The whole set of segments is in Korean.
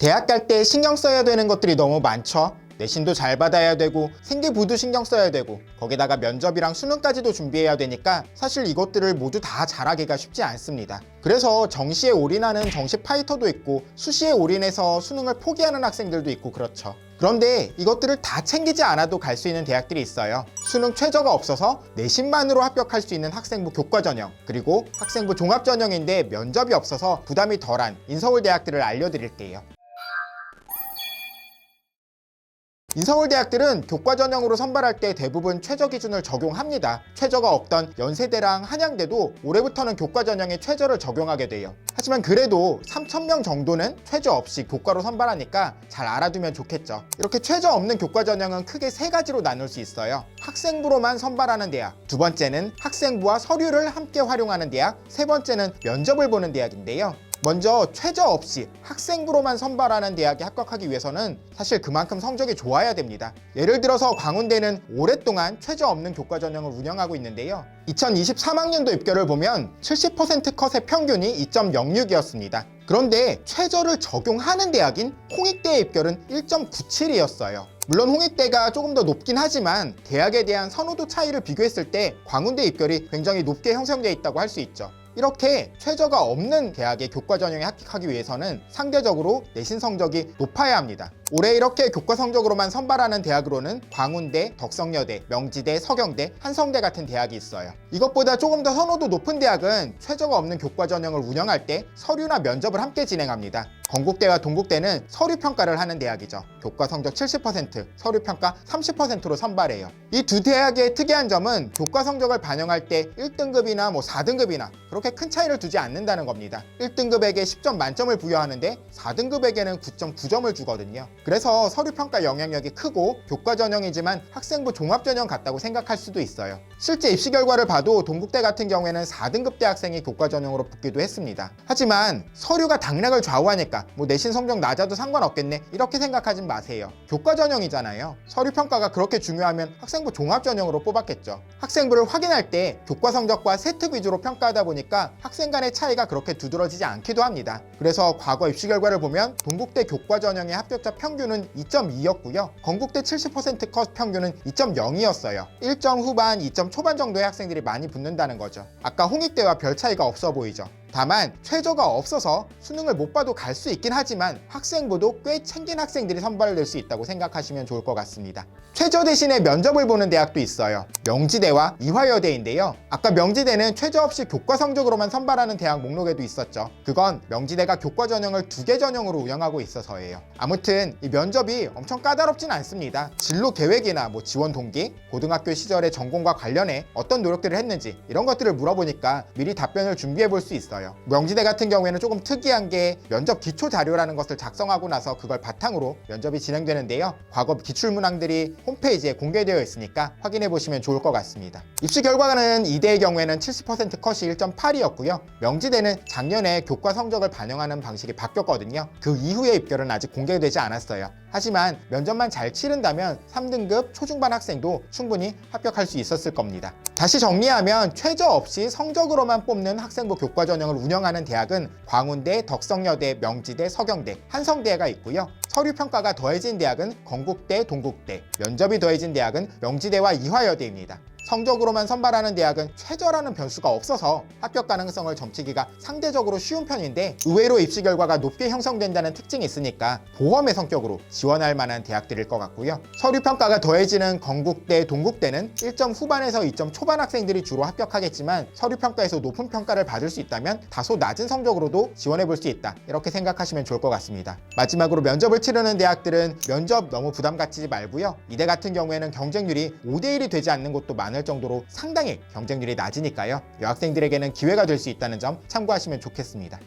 대학 갈 때 신경 써야 되는 것들이 너무 많죠. 내신도 잘 받아야 되고 생기부도 신경 써야 되고 거기다가 면접이랑 수능까지도 준비해야 되니까 사실 이것들을 모두 다 잘하기가 쉽지 않습니다. 그래서 정시에 올인하는 정시 파이터도 있고 수시에 올인해서 수능을 포기하는 학생들도 있고 그렇죠. 그런데 이것들을 다 챙기지 않아도 갈 수 있는 대학들이 있어요. 수능 최저가 없어서 내신만으로 합격할 수 있는 학생부 교과전형, 그리고 학생부 종합전형인데 면접이 없어서 부담이 덜한 인서울 대학들을 알려드릴게요. 인서울 대학들은 교과 전형으로 선발할 때 대부분 최저 기준을 적용합니다. 최저가 없던 연세대랑 한양대도 올해부터는 교과 전형에 최저를 적용하게 돼요. 하지만 그래도 3,000명 정도는 최저 없이 교과로 선발하니까 잘 알아두면 좋겠죠. 이렇게 최저 없는 교과 전형은 크게 세 가지로 나눌 수 있어요. 학생부로만 선발하는 대학, 두 번째는 학생부와 서류를 함께 활용하는 대학, 세 번째는 면접을 보는 대학인데요. 먼저 최저 없이 학생부로만 선발하는 대학에 합격하기 위해서는 사실 그만큼 성적이 좋아야 됩니다. 예를 들어서 광운대는 오랫동안 최저 없는 교과 전형을 운영하고 있는데요. 2023학년도 입결을 보면 70% 컷의 평균이 2.06이었습니다. 그런데 최저를 적용하는 대학인 홍익대의 입결은 1.97이었어요. 물론 홍익대가 조금 더 높긴 하지만 대학에 대한 선호도 차이를 비교했을 때 광운대 입결이 굉장히 높게 형성되어 있다고 할 수 있죠. 이렇게 최저가 없는 대학의 교과 전형에 합격하기 위해서는 상대적으로 내신 성적이 높아야 합니다. 올해 이렇게 교과 성적으로만 선발하는 대학으로는 광운대, 덕성여대, 명지대, 서경대, 한성대 같은 대학이 있어요. 이것보다 조금 더 선호도 높은 대학은 최저가 없는 교과 전형을 운영할 때 서류나 면접을 함께 진행합니다. 건국대와 동국대는 서류 평가를 하는 대학이죠. 교과 성적 70%, 서류 평가 30%로 선발해요. 이 두 대학의 특이한 점은 교과 성적을 반영할 때 1등급이나 4등급이나 그렇게 큰 차이를 두지 않는다는 겁니다. 1등급에게 10점 만점을 부여하는데 4등급에게는 9.9점을 주거든요. 그래서 서류 평가 영향력이 크고 교과 전형이지만 학생부 종합 전형 같다고 생각할 수도 있어요. 실제 입시 결과를 봐도 동국대 같은 경우에는 4등급 대학생이 교과 전형으로 붙기도 했습니다. 하지만 서류가 당락을 좌우하니까 내신 성적 낮아도 상관없겠네 이렇게 생각하진 마세요. 교과 전형이잖아요. 서류 평가가 그렇게 중요하면 학생부 종합 전형으로 뽑았겠죠. 학생부를 확인할 때 교과 성적과 세특 위주로 평가하다 보니까 학생 간의 차이가 그렇게 두드러지지 않기도 합니다. 그래서 과거 입시 결과를 보면 동국대 교과 전형의 합격자 평균은 2.2였고요. 건국대 70% 컷 평균은 2.0이었어요. 1점 후반, 2점 초반 정도의 학생들이 많이 붙는다는 거죠. 아까 홍익대와 별 차이가 없어 보이죠. 다만 최저가 없어서 수능을 못 봐도 갈 수 있긴 하지만 학생부도 꽤 챙긴 학생들이 선발될 수 있다고 생각하시면 좋을 것 같습니다. 최저 대신에 면접을 보는 대학도 있어요. 명지대와 이화여대인데요. 아까 명지대는 최저 없이 교과 성적으로만 선발하는 대학 목록에도 있었죠. 그건 명지대가 교과 전형을 2개 전형으로 운영하고 있어서예요. 아무튼 이 면접이 엄청 까다롭진 않습니다. 진로 계획이나 지원 동기, 고등학교 시절의 전공과 관련해 어떤 노력들을 했는지 이런 것들을 물어보니까 미리 답변을 준비해 볼 수 있어요. 명지대 같은 경우에는 조금 특이한 게 면접 기초 자료라는 것을 작성하고 나서 그걸 바탕으로 면접이 진행되는데요. 과거 기출문항들이 홈페이지에 공개되어 있으니까 확인해 보시면 좋을 것 같습니다. 입시 결과는 이대의 경우에는 70% 컷이 1.8이었고요. 명지대는 작년에 교과 성적을 반영하는 방식이 바뀌었거든요. 그 이후의 입결은 아직 공개되지 않았어요. 하지만 면접만 잘 치른다면 3등급 초중반 학생도 충분히 합격할 수 있었을 겁니다. 다시 정리하면 최저 없이 성적으로만 뽑는 학생부 교과 전형을 운영하는 대학은 광운대, 덕성여대, 명지대, 서경대, 한성대가 있고요. 서류 평가가 더해진 대학은 건국대, 동국대, 면접이 더해진 대학은 명지대와 이화여대입니다. 성적으로만 선발하는 대학은 최저라는 변수가 없어서 합격 가능성을 점치기가 상대적으로 쉬운 편인데 의외로 입시 결과가 높게 형성된다는 특징이 있으니까 보험의 성격으로 지원할 만한 대학들일 것 같고요. 서류 평가가 더해지는 건국대, 동국대는 1점 후반에서 2점 초반 학생들이 주로 합격하겠지만 서류 평가에서 높은 평가를 받을 수 있다면 다소 낮은 성적으로도 지원해 볼 수 있다 이렇게 생각하시면 좋을 것 같습니다. 마지막으로 면접을 치르는 대학들은 면접 너무 부담 갖지 말고요. 이대 같은 경우에는 경쟁률이 5대1이 되지 않는 곳도 많을 정도로 상당히 경쟁률이 낮으니까요. 여학생들에게는 기회가 될 수 있다는 점 참고하시면 좋겠습니다.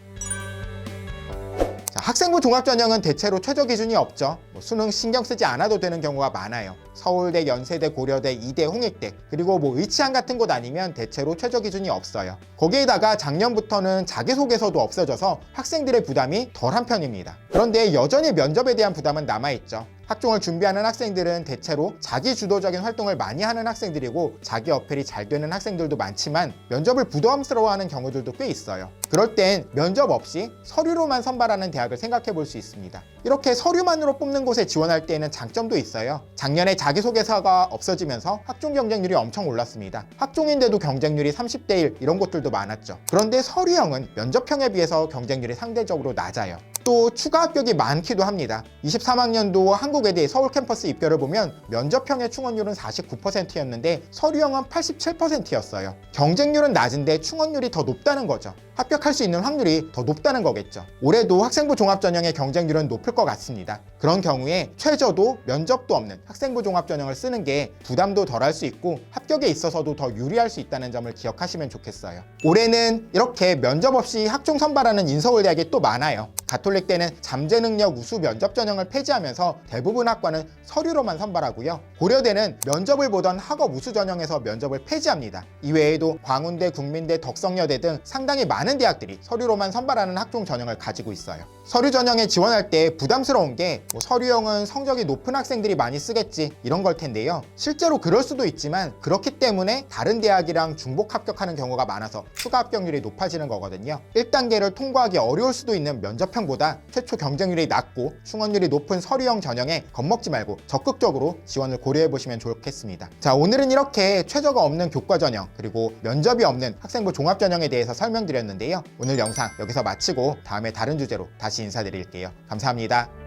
학생부 종합전형은 대체로 최저 기준이 없죠. 수능 신경 쓰지 않아도 되는 경우가 많아요. 서울대, 연세대, 고려대, 이대, 홍익대 그리고 의치항 같은 곳 아니면 대체로 최저 기준이 없어요. 거기에다가 작년부터는 자기소개서도 없어져서 학생들의 부담이 덜한 편입니다. 그런데 여전히 면접에 대한 부담은 남아있죠. 학종을 준비하는 학생들은 대체로 자기 주도적인 활동을 많이 하는 학생들이고 자기 어필이 잘 되는 학생들도 많지만 면접을 부담스러워하는 경우들도 꽤 있어요. 그럴 땐 면접 없이 서류로만 선발하는 대학을 생각해 볼 수 있습니다. 이렇게 서류만으로 뽑는 곳에 지원할 때에는 장점도 있어요. 작년에 자기소개서가 없어지면서 학종 경쟁률이 엄청 올랐습니다. 학종인데도 경쟁률이 30대 1 이런 곳들도 많았죠. 그런데 서류형은 면접형에 비해서 경쟁률이 상대적으로 낮아요. 또 추가 합격이 많기도 합니다. 23학년도 한국외대 서울 캠퍼스 입결을 보면 면접형의 충원율은 49%였는데 서류형은 87%였어요. 경쟁률은 낮은데 충원율이 더 높다는 거죠. 합격할 수 있는 확률이 더 높다는 거겠죠. 올해도 학생부 종합전형의 경쟁률은 높을 것 같습니다. 그런 경우에 최저도 면접도 없는 학생부 종합전형을 쓰는 게 부담도 덜할 수 있고 합격에 있어서도 더 유리할 수 있다는 점을 기억하시면 좋겠어요. 올해는 이렇게 면접 없이 학종 선발하는 인서울대학이 또 많아요. 가톨릭대는 잠재능력 우수 면접 전형을 폐지하면서 대부분 학과는 서류로만 선발하고요. 고려대는 면접을 보던 학업 우수 전형에서 면접을 폐지합니다. 이외에도 광운대, 국민대, 덕성여대 등 상당히 많은 대학들이 서류로만 선발하는 학종 전형을 가지고 있어요. 서류 전형에 지원할 때 부담스러운 게 서류형은 성적이 높은 학생들이 많이 쓰겠지 이런 걸 텐데요. 실제로 그럴 수도 있지만 그렇기 때문에 다른 대학이랑 중복 합격하는 경우가 많아서 추가 합격률이 높아지는 거거든요. 1단계를 통과하기 어려울 수도 있는 면접형보다 최초 경쟁률이 낮고 충원율이 높은 서류형 전형에 겁먹지 말고 적극적으로 지원을 고려해 보시면 좋겠습니다. 자, 오늘은 이렇게 최저가 없는 교과 전형 그리고 면접이 없는 학생부 종합 전형에 대해서 설명드렸는데요. 오늘 영상 여기서 마치고 다음에 다른 주제로 다시 인사드릴게요. 감사합니다.